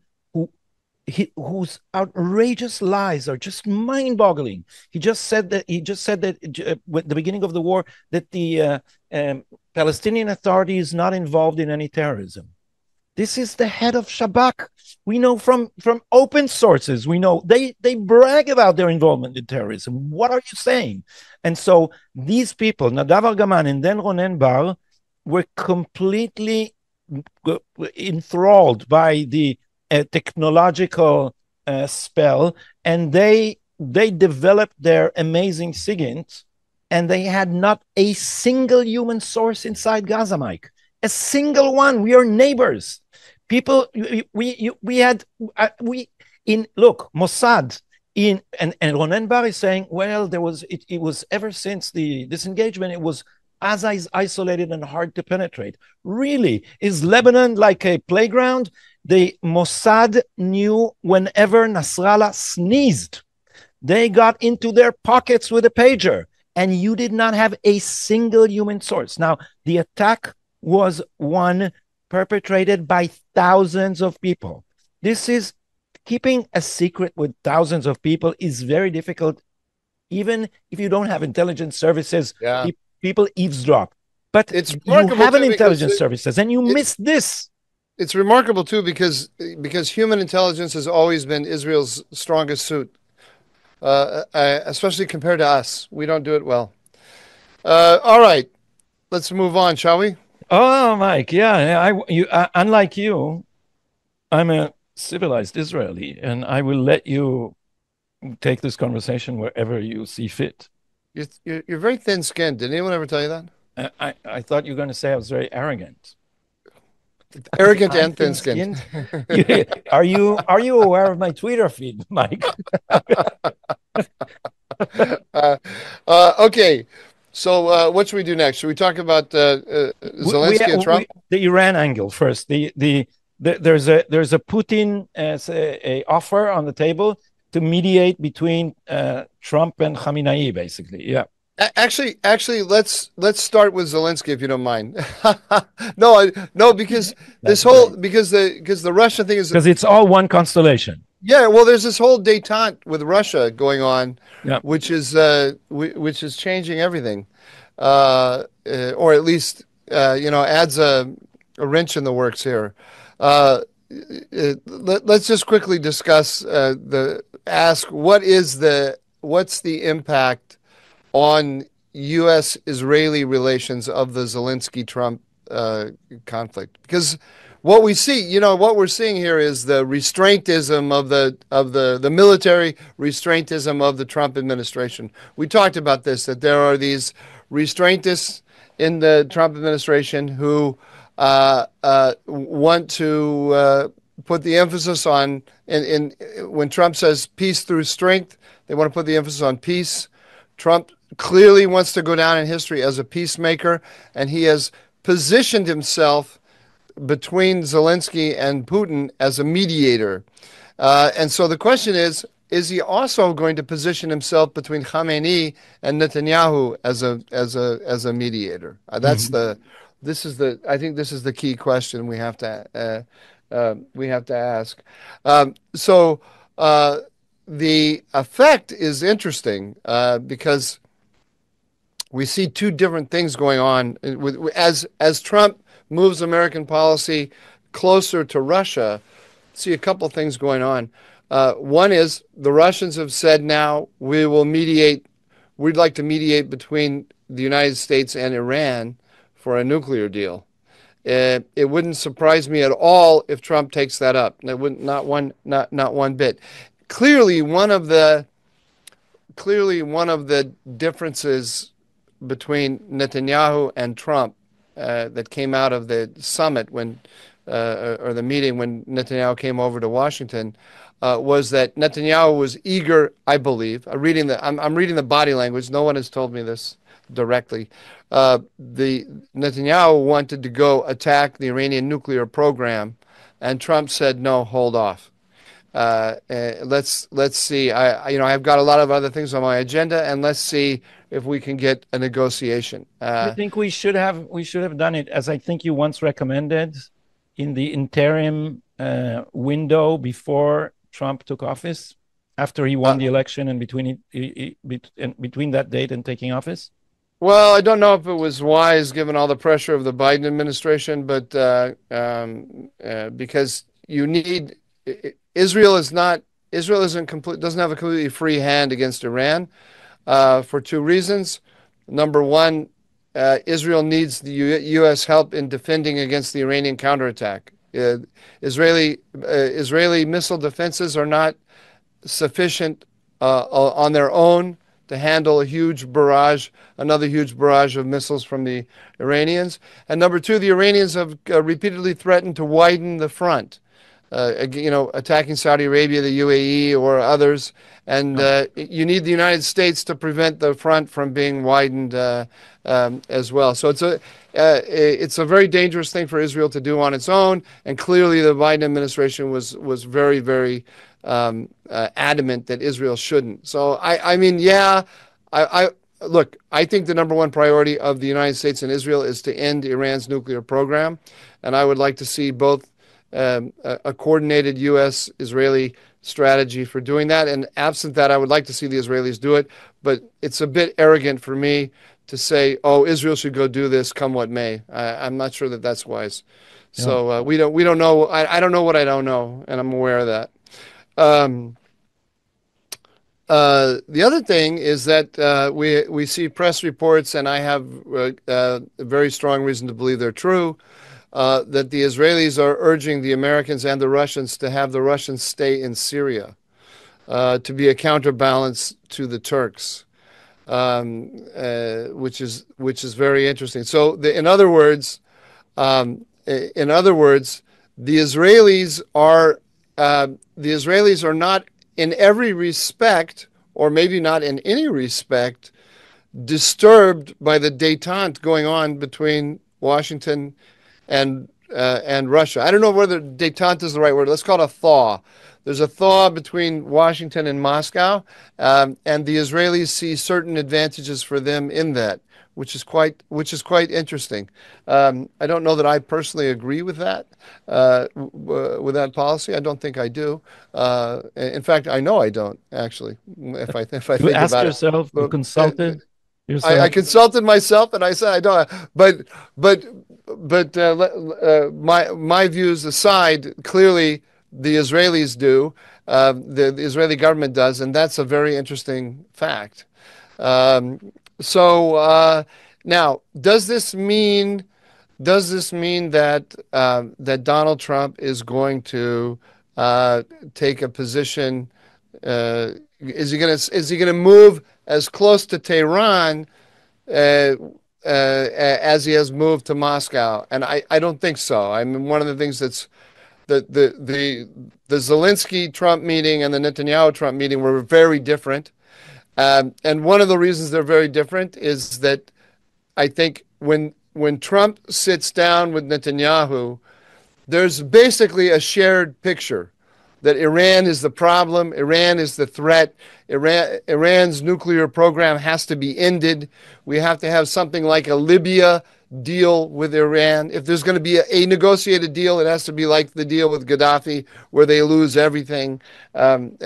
whose outrageous lies are just mind-boggling. He just said that at the beginning of the war that the Palestinian Authority is not involved in any terrorism. This is the head of Shabak. We know from open sources. We know they brag about their involvement in terrorism. What are you saying? And so these people, Nadav Argaman and then Ronen Bar, were completely enthralled by the technological spell, and they developed their amazing SIGINT, and they had not a single human source inside Gaza, Mike. A single one. We are neighbors. People, look, Mossad, and Ronen Bar is saying, well, it was ever since the disengagement, it was as isolated and hard to penetrate. Really? Is Lebanon like a playground? The Mossad knew whenever Nasrallah sneezed, they got into their pockets with a pager, and you did not have a single human source. Now, the attack was one perpetrated by thousands of people. This is keeping a secret with thousands of people is very difficult, even if you don't have intelligence services. Yeah. People eavesdrop, but you have an intelligence services, and you missed this. It's remarkable too because human intelligence has always been Israel's strongest suit, especially compared to us. We don't do it well. All right, let's move on, shall we? Oh, Mike, unlike you, I'm a civilized Israeli, and I will let you take this conversation wherever you see fit. You're very thin-skinned. Did anyone ever tell you that? I thought you were going to say I was very arrogant. Arrogant I'm and thin-skinned. Are you aware of my Twitter feed, Mike? Okay. So what should we do next? Should we talk about Zelensky and Trump? The Iran angle first. There's a Putin as a offer on the table to mediate between Trump and Khamenei, basically. Yeah. Actually, let's start with Zelensky, if you don't mind. No, because the Russian thing is because it's all one constellation. Yeah, well, there's this whole détente with Russia going on, yeah. which is changing everything, or at least adds a wrench in the works here. Let's just quickly discuss what's the impact on U.S.-Israeli relations of the Zelensky-Trump conflict? Because what we're seeing here is the restraintism of the military restraintism of the Trump administration. We talked about this, that there are these restraintists in the Trump administration who want to put the emphasis on, when Trump says peace through strength, they want to put the emphasis on peace. Trump clearly wants to go down in history as a peacemaker, and he has positioned himself between Zelensky and Putin as a mediator. And so the question is he also going to position himself between Khamenei and Netanyahu as a mediator? I think this is the key question we have to ask. So the effect is interesting because we see two different things going on as Trump moves American policy closer to Russia. See a couple things going on. One is the Russians have said now we'd like to mediate between the United States and Iran for a nuclear deal. It wouldn't surprise me at all if Trump takes that up. Not one bit. Clearly one of the differences between Netanyahu and Trump that came out of the summit or the meeting when Netanyahu came over to Washington was that Netanyahu was eager, I believe. I'm reading the body language. No one has told me this directly. The Netanyahu wanted to go attack the Iranian nuclear program, and Trump said, "No, hold off. Let's see. I've got a lot of other things on my agenda, and let's see if we can get a negotiation." I think we should have done it, as I think you once recommended, in the interim window before Trump took office, after he won the election, and between that date and taking office. Well, I don't know if it was wise given all the pressure of the Biden administration, but because you need Israel doesn't have a completely free hand against Iran for two reasons. Number one, Israel needs the U.S. help in defending against the Iranian counterattack. Israeli missile defenses are not sufficient on their own to handle another huge barrage of missiles from the Iranians. And number two, the Iranians have repeatedly threatened to widen the front, attacking Saudi Arabia, the UAE, or others. And you need the United States to prevent the front from being widened as well. So it's a very dangerous thing for Israel to do on its own. And clearly, the Biden administration was very, very adamant that Israel shouldn't. So I think the number one priority of the United States and Israel is to end Iran's nuclear program, and I would like to see both a coordinated U.S.-Israeli strategy for doing that. And absent that, I would like to see the Israelis do it. But it's a bit arrogant for me to say, "Oh, Israel should go do this, come what may." I'm not sure that that's wise. Yeah. So we don't know. I don't know what I don't know, and I'm aware of that. The other thing is that we see press reports, and I have a very strong reason to believe they're true, that the Israelis are urging the Americans and the Russians to have the Russians stay in Syria to be a counterbalance to the Turks. which is very interesting. So, in other words, the Israelis are not in every respect, or maybe not in any respect, disturbed by the détente going on between Washington and Russia. I don't know whether détente is the right word. Let's call it a thaw. There's a thaw between Washington and Moscow, and the Israelis see certain advantages for them in that, which is quite interesting. I don't know that I personally agree with that policy. I don't think I do. In fact, I know I don't actually. If I think You asked about yourself, it, you consulted I yourself. consulted myself, and I said I don't. But my views aside, clearly the Israelis do. The Israeli government does, and that's a very interesting fact. Now, does this mean that that Donald Trump is going to take a position? Is he going to move as close to Tehran as he has moved to Moscow? And I don't think so. I mean, one of the things that's the Zelensky Trump meeting and the Netanyahu Trump meeting were very different. And one of the reasons they're very different is that I think when Trump sits down with Netanyahu, there's basically a shared picture that Iran is the problem, Iran is the threat, Iran's nuclear program has to be ended. We have to have something like a Libya deal with Iran. If there's going to be a negotiated deal, it has to be like the deal with Gaddafi, where they lose everything and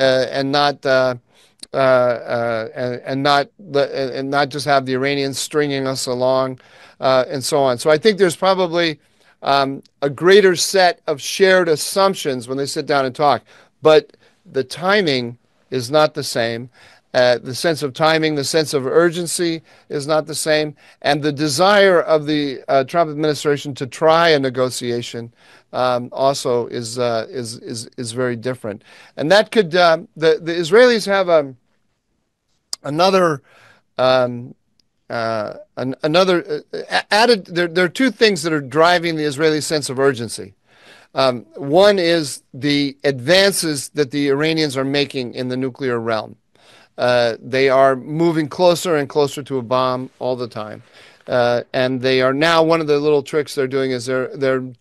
not just have the Iranians stringing us along and so on. So I think there's probably a greater set of shared assumptions when they sit down and talk, but the timing is not the same. The sense of timing, the sense of urgency is not the same, and the desire of the Trump administration to try a negotiation also is very different. And that could the Israelis have another added. There are two things that are driving the Israeli sense of urgency. One is the advances that the Iranians are making in the nuclear realm. They are moving closer and closer to a bomb all the time, and they are now, one of the little tricks they're doing is they're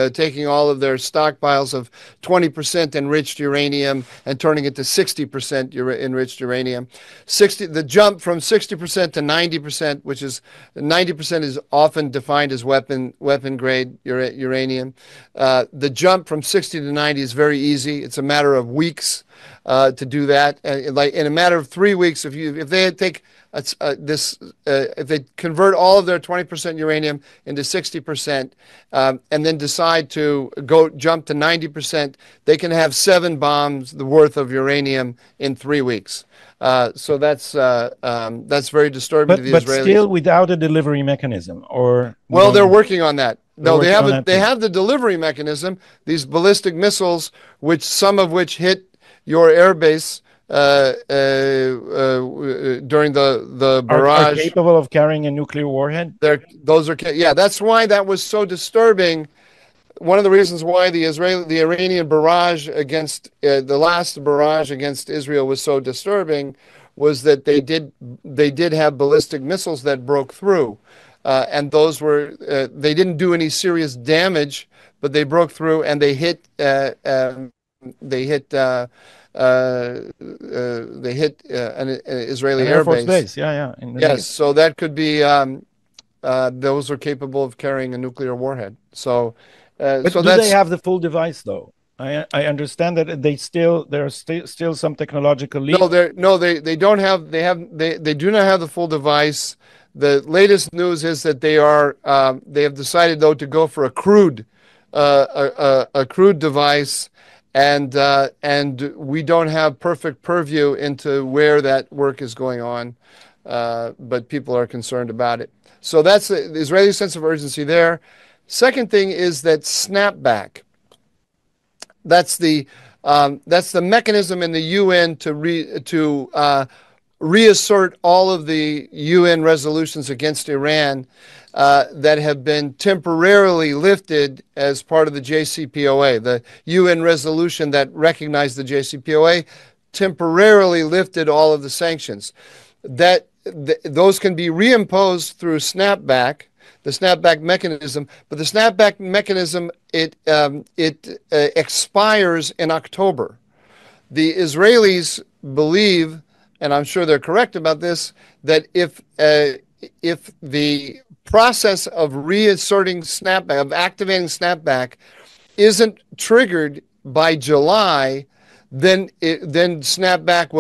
taking all of their stockpiles of 20% enriched uranium and turning it to 60% enriched uranium. The jump from 60% to 90%, which is 90% is often defined as weapon grade uranium. The jump from 60 to 90 is very easy. It's a matter of weeks to do that. Like in a matter of 3 weeks, if they take if they convert all of their 20% uranium into 60%, and then decide to jump to 90%, they can have 7 bombs the worth of uranium in 3 weeks. So that's very disturbing to the Israelis. But still without a delivery mechanism, or well, they're working on that. No, they they have the delivery mechanism. These ballistic missiles, some of which hit your airbase during the barrage, are capable of carrying a nuclear warhead. That's why that was so disturbing. One of the reasons why the Iranian barrage against the last barrage against Israel was so disturbing was that they did have ballistic missiles that broke through, and those were they didn't do any serious damage, but they broke through and they hit an Israeli Air Force airbase. Base. Yes, so that could be. Those are capable of carrying a nuclear warhead. So, but do they have the full device though? I understand that there are still some technological leaps. They don't have. They do not have the full device. The latest news is that they have decided though to go for a crude device. And we don't have perfect purview into where that work is going on, but people are concerned about it. So that's the Israeli sense of urgency there. Second thing is that snapback. That's the mechanism in the UN to reassert all of the UN resolutions against Iran that have been temporarily lifted as part of the JCPOA. The UN resolution that recognized the JCPOA temporarily lifted all of the sanctions. Those can be reimposed through snapback, the snapback mechanism, but the snapback mechanism, it expires in October. The Israelis believe, and I'm sure they're correct about this, that if the process of reasserting snapback, of activating snapback, isn't triggered by July, then snapback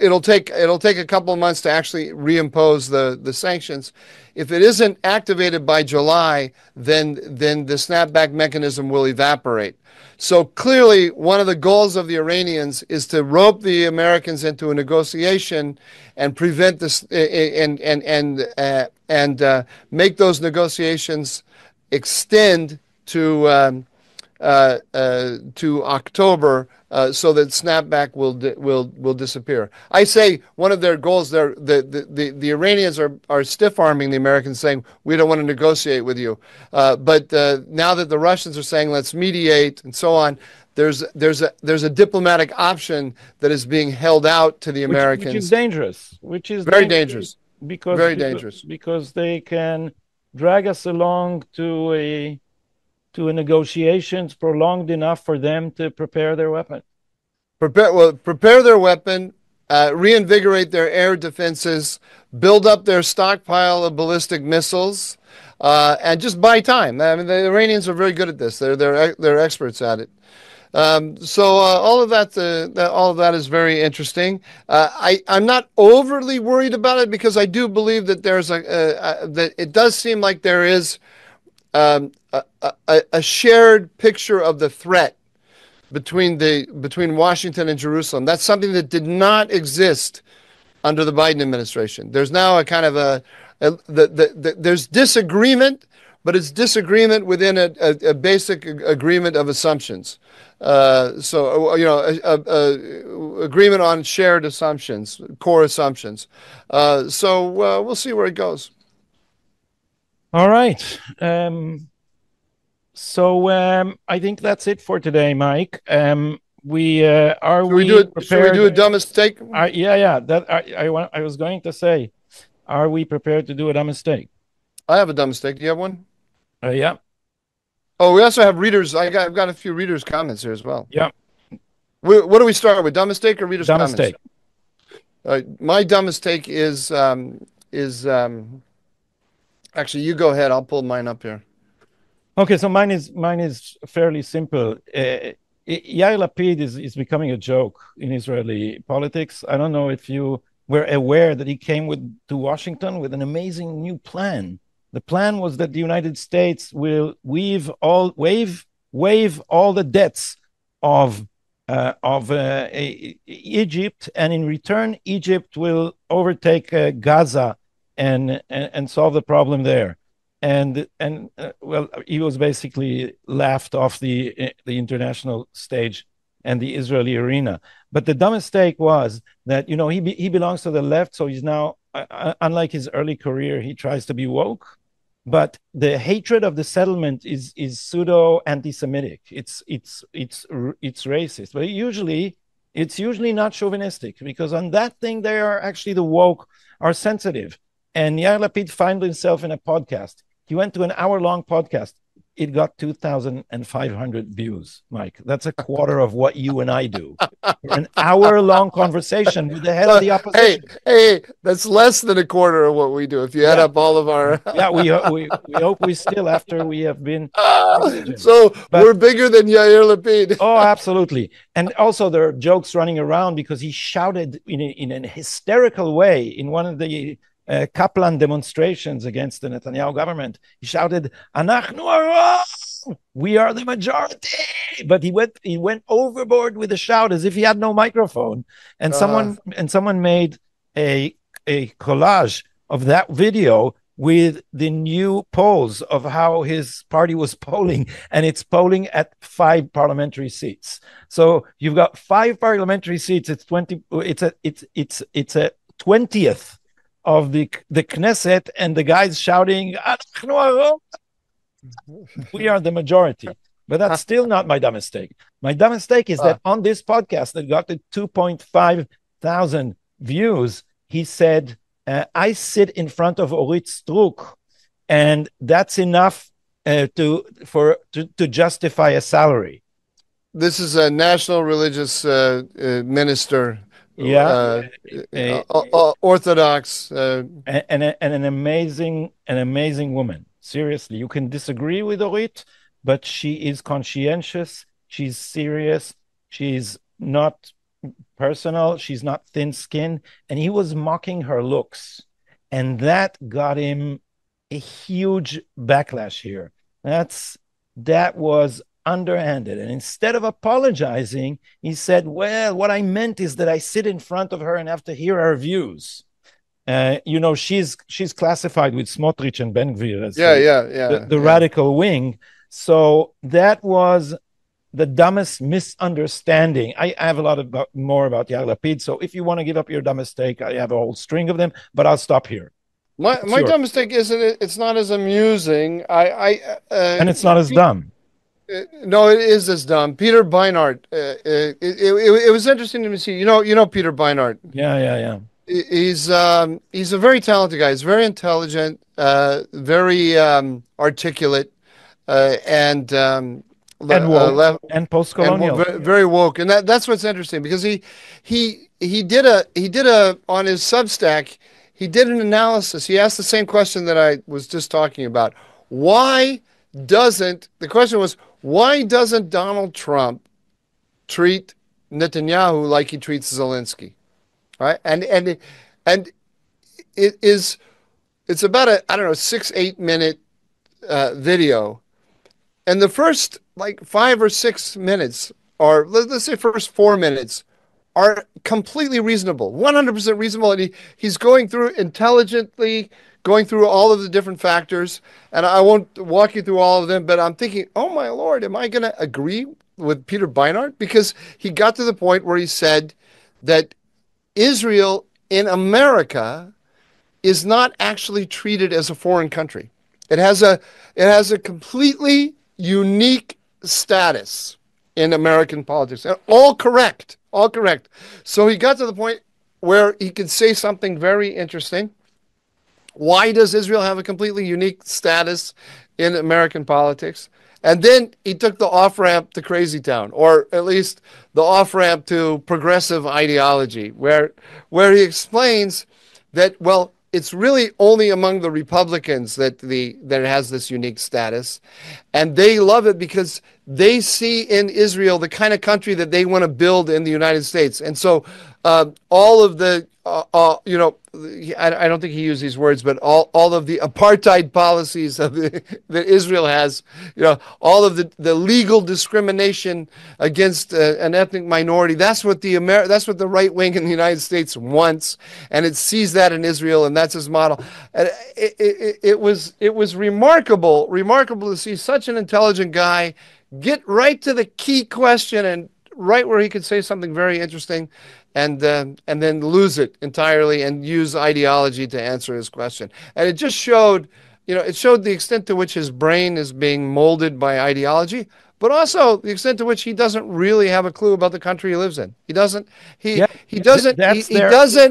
it'll take a couple of months to actually reimpose the sanctions. If it isn't activated by July, then the snapback mechanism will evaporate. So clearly, one of the goals of the Iranians is to rope the Americans into a negotiation and prevent this, and make those negotiations extend to October, so that snapback will disappear. I say one of their goals, the Iranians are stiff-arming the Americans, saying we don't want to negotiate with you. But now that the Russians are saying let's mediate and so on, there's a diplomatic option that is being held out to the Americans, which is dangerous. Which is very dangerous. Because they can drag us along to a negotiations prolonged enough for them to prepare their weapon. Prepare their weapon, reinvigorate their air defenses, build up their stockpile of ballistic missiles, and just buy time. I mean, the Iranians are very good at this. They're experts at it. So all of that is very interesting. I'm not overly worried about it, because I do believe that that it does seem like there is a shared picture of the threat between Washington and Jerusalem. That's something that did not exist under the Biden administration. There's now a kind of there's disagreement, but it's disagreement within a basic agreement of assumptions. So agreement on shared assumptions, core assumptions. So we'll see where it goes. All right. So I think that's it for today, Mike. Should we do a dumb mistake? Yeah. I was going to say, are we prepared to do a dumb mistake? I have a dumb mistake. Do you have one? Yeah. Oh, we also have readers. I've got a few readers' comments here as well. Yeah. What do we start with? Dumb mistake or readers' comments? Dumb mistake. My dumb mistake is actually, you go ahead. I'll pull mine up here. Okay, so mine is fairly simple. Yair Lapid is becoming a joke in Israeli politics. I don't know if you were aware that he came to Washington with an amazing new plan. The plan was that the United States will waive all the debts of Egypt, and in return, Egypt will overtake Gaza and solve the problem there. And well, he was basically laughed off the international stage and the Israeli arena. But the dumb mistake was that, he belongs to the left, so he's now, unlike his early career, he tries to be woke. But the hatred of the settlement is pseudo anti-Semitic. It's racist. But it's usually not chauvinistic, because on that thing they are actually, the woke are sensitive. And Yair Lapid found himself in a podcast. He went to an hour-long podcast. It got 2,500 views, Mike. That's a quarter of what you and I do. An hour-long conversation with the head of the opposition. Hey, that's less than a quarter of what we do. If you add up all of our... Yeah, we hope we still, after we have been... So we're bigger than Yair Lapid. Oh, absolutely. And also there are jokes running around because he shouted in an hysterical way in one of the... Kaplan demonstrations against the Netanyahu government. He shouted, "Anachnu harov! We are the majority!" But he went overboard with the shout as if he had no microphone. And someone made a collage of that video with the new polls of how his party was polling, and it's polling at 5 parliamentary seats. So you've got 5 parliamentary seats. It's 20. It's a 20th of the Knesset, and the guys shouting, we are the majority. But that's still not my dumb mistake. My dumb mistake is that on this podcast that got to 2.5 thousand views, he said, I sit in front of Orit Struk, and that's enough to justify a salary. This is a national religious minister. Orthodox. And an amazing woman. Seriously, you can disagree with Orit, but she is conscientious, she's serious, she's not personal, she's not thin-skinned, and he was mocking her looks, and that got him a huge backlash here. That was underhanded, and instead of apologizing, he said, well, what I meant is that I sit in front of her and have to hear her views. She's classified with Smotrich and Ben Gvir as the radical wing. So that was the dumbest misunderstanding. I have a lot more about Yair Lapid. So if you want to give up your dumb mistake, I have a whole string of them, but I'll stop here. My dumb mistake it's not as amusing. And it's not as dumb. No, it is as dumb. Peter Beinart. It was interesting to see. You know Peter Beinart. Yeah. He's a very talented guy. He's very intelligent, very articulate. And post-colonial, very woke, and that's what's interesting, because he did a on his Substack, he did an analysis. He asked the same question that I was just talking about. The question was, why doesn't Donald Trump treat Netanyahu like he treats Zelensky, right? And it's about a 6-8 minute video. And the first 5 or 6 minutes, or let's say first 4 minutes, are completely reasonable, 100% reasonable. And he's going through intelligently, going through all of the different factors. And I won't walk you through all of them, but I'm thinking, oh my Lord, am I going to agree with Peter Beinart? Because he got to the point where he said that Israel in America is not actually treated as a foreign country. It has a completely unique status in American politics. And all correct. So he got to the point where he could say something very interesting. Why does Israel have a completely unique status in American politics? And then he took the off-ramp to Crazy Town, or at least the off-ramp to progressive ideology, where he explains that, well, it's really only among the Republicans that it has this unique status, and they love it because they see in Israel the kind of country that they want to build in the United States. And so all of the I don't think he used these words, but all of the apartheid policies that Israel has, all of the legal discrimination against an ethnic minority, that's what the right wing in the United States wants, and it sees that in Israel, and that's his model. And it was remarkable to see such an intelligent guy get right to the key question, and right where he could say something very interesting, and then lose it entirely and use ideology to answer his question. And it just showed, it showed the extent to which his brain is being molded by ideology, but also the extent to which he doesn't really have a clue about the country he lives in. He doesn't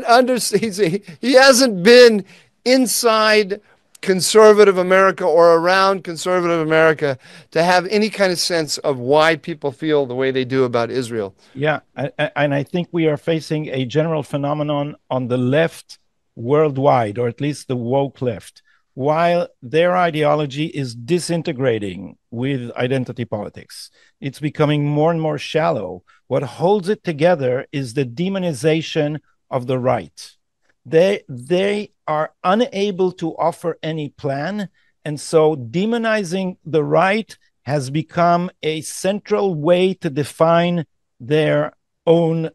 understand. He hasn't been inside conservative America or around conservative America to have any kind of sense of why people feel the way they do about Israel. Yeah, and I think we are facing a general phenomenon on the left worldwide, or at least the woke left, while their ideology is disintegrating with identity politics. It's becoming more and more shallow. What holds it together is the demonization of the right. They are unable to offer any plan, and so demonizing the right has become a central way to define their own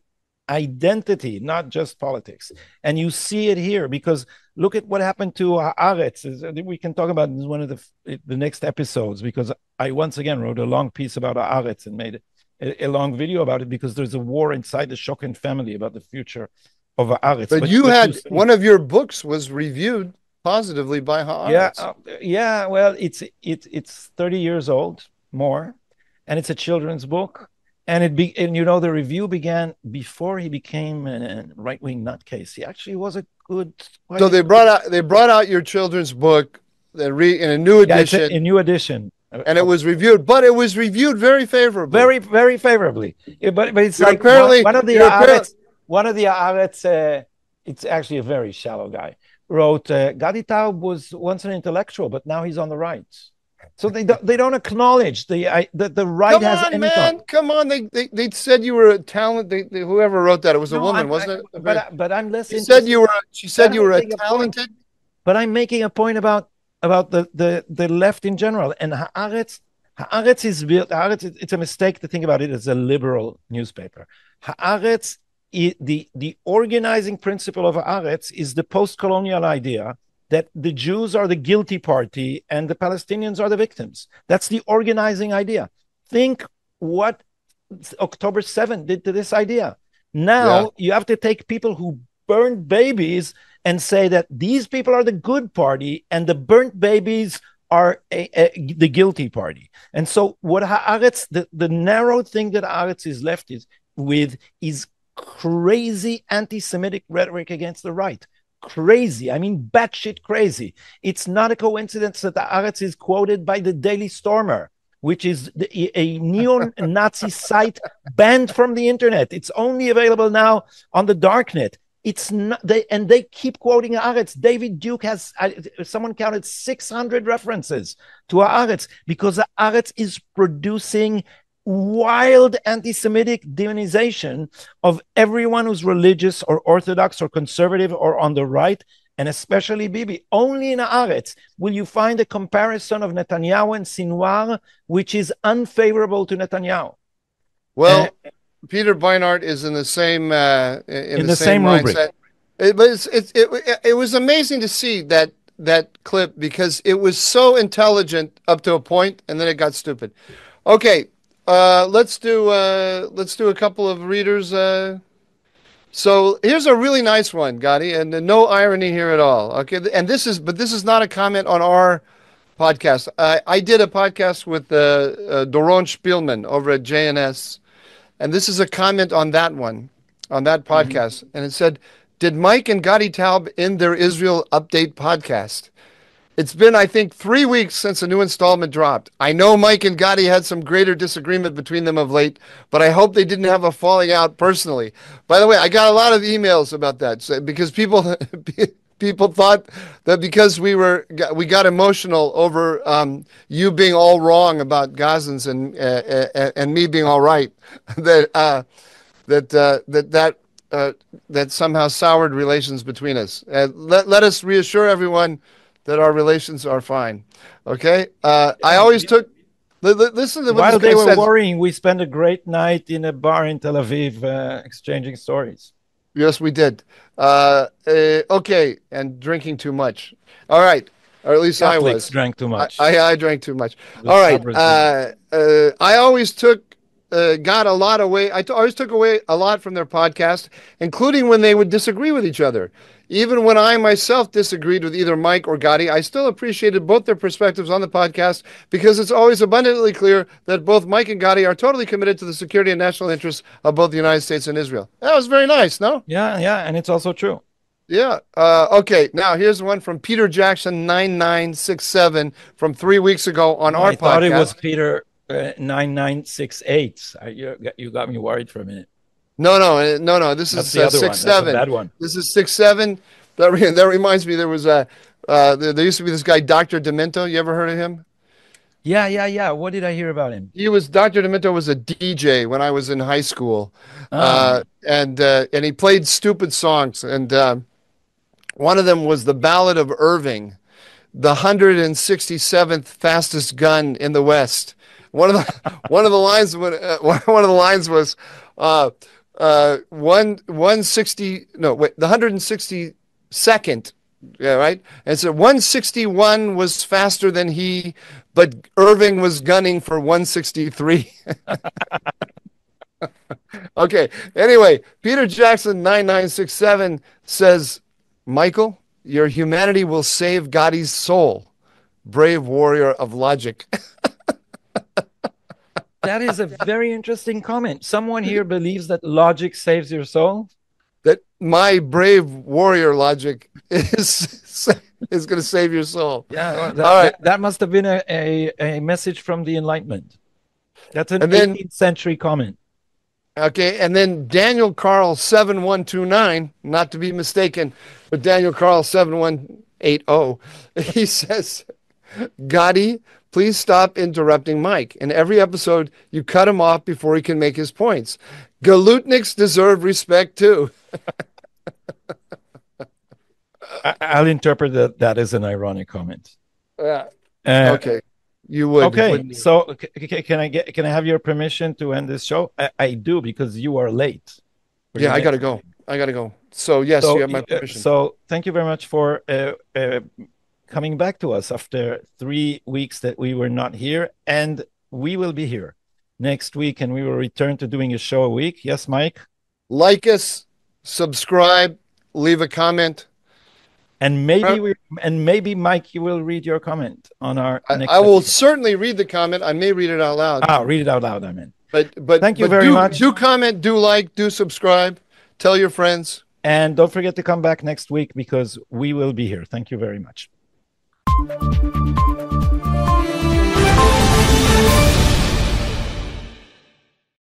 identity, not just politics. And you see it here, because look at what happened to Haaretz. We can talk about this in one of the next episodes, because I once again wrote a long piece about Haaretz and made a long video about it, because there's a war inside the Shokin family about the future of Haaretz. But you had one of your books was reviewed positively by Haaretz. Yeah. Well, it's 30 years old more, and it's a children's book. And the review began before he became a right-wing nutcase. He actually was a good. So they brought out your children's book in a new edition. Yeah, it's a new edition. And it was reviewed, but it was reviewed very favorably. Very, very favorably. But it's You're like apparently one of the Haaretz, it's actually a very shallow guy, wrote, Gadi Taub was once an intellectual, but now he's on the right. So they don't acknowledge the right has any man. Come on, they said you were a talent. Whoever wrote that, it was a woman, wasn't it? But I'm listening. She said you were a talented. But I'm making a point about the left in general, and Haaretz is built. Haaretz, it's a mistake to think about it as a liberal newspaper. Haaretz, the organizing principle of Haaretz is the post-colonial idea that the Jews are the guilty party and the Palestinians are the victims. That's the organizing idea. Think what October 7th did to this idea. Now you have to take people who burned babies and say that these people are the good party and the burnt babies are the guilty party. And so what Haaretz, the narrow thing that Haaretz is left with is crazy anti-Semitic rhetoric against the right. Crazy. I mean, batshit crazy. It's not a coincidence that the Haaretz is quoted by the Daily Stormer, which is a neo-Nazi site banned from the internet. It's only available now on the darknet. It's not they keep quoting Haaretz. David Duke has someone counted 600 references to Haaretz because Haaretz is producing wild anti-Semitic demonization of everyone who's religious or Orthodox or conservative or on the right, and especially Bibi. Only in Haaretz will you find a comparison of Netanyahu and Sinwar, which is unfavorable to Netanyahu. Well, Peter Beinart is in the same in the same mindset. It was amazing to see that clip because it was so intelligent up to a point, and then it got stupid. Okay. Let's do a couple of readers. So here's a really nice one, Gadi, and no irony here at all. Okay, and this is not a comment on our podcast. I did a podcast with Doron Spielman over at JNS, and this is a comment on that podcast, and it said, "Did Mike and Gadi Taub end their Israel update podcast? It's been, I think, 3 weeks since a new installment dropped. I know Mike and Gadi had some greater disagreement between them of late, but I hope they didn't have a falling out personally." By the way, I got a lot of emails about that because people thought that because we got emotional over you being all wrong about Gazans and me being all right, that somehow soured relations between us. Let us reassure everyone that our relations are fine. Okay? I always took... Listen to what While this guy they were says. worrying, we spent a great night in a bar in Tel Aviv exchanging stories. Yes, we did. Okay, and drinking too much. All right. Or at least Catholics I drank too much. I drank too much. All right. I always got a lot away. I always took away a lot from their podcast, including when they would disagree with each other. Even when I myself disagreed with either Mike or Gadi, I still appreciated both their perspectives on the podcast because it's always abundantly clear that both Mike and Gadi are totally committed to the security and national interests of both the United States and Israel. That was very nice, no? Yeah, and it's also true. Yeah. Okay, now here's one from Peter Jackson 9967 from 3 weeks ago on our podcast. I thought it was Peter 9968. You got me worried for a minute. No. This is 6-7. That one. This is 6-7. That reminds me. There was there used to be this guy, Dr. Demento. You ever heard of him? Yeah. What did I hear about him? Dr. Demento was a DJ when I was in high school, and he played stupid songs. And one of them was the Ballad of Irving, the 167th fastest gun in the West. One of the lines was. The 162nd, yeah, right? And so 161 was faster than he, but Irving was gunning for 163. Okay. Anyway, Peter Jackson 9967 says, Michael, your humanity will save Gotti's soul. Brave warrior of logic. That is a very interesting comment. Someone here believes that logic saves your soul. That my brave warrior logic is going to save your soul. Yeah, All right. that must have been a message from the Enlightenment. That's an And then- 18th century comment. Okay, and then Daniel Carl 7129, not to be mistaken, but Daniel Carl 7180, he says, Gotti, please stop interrupting Mike. In every episode, you cut him off before he can make his points. Galutniks deserve respect too. I'll interpret that as an ironic comment. Okay. You would. Okay, wouldn't you? so can I have your permission to end this show? I do, because you are late. Yeah, I gotta go. So yes, you have my permission. So thank you very much for coming back to us after 3 weeks that we were not here, and we will be here next week, and we will return to doing a show a week. Yes, Mike? Like us, subscribe, leave a comment. And maybe Mike, you will read your comment on our next I will episode. certainly read the comment. I may read it out loud. Read it out loud, I mean. But Thank you very much. Do comment, do like, do subscribe, tell your friends. And don't forget to come back next week, because we will be here. Thank you very much.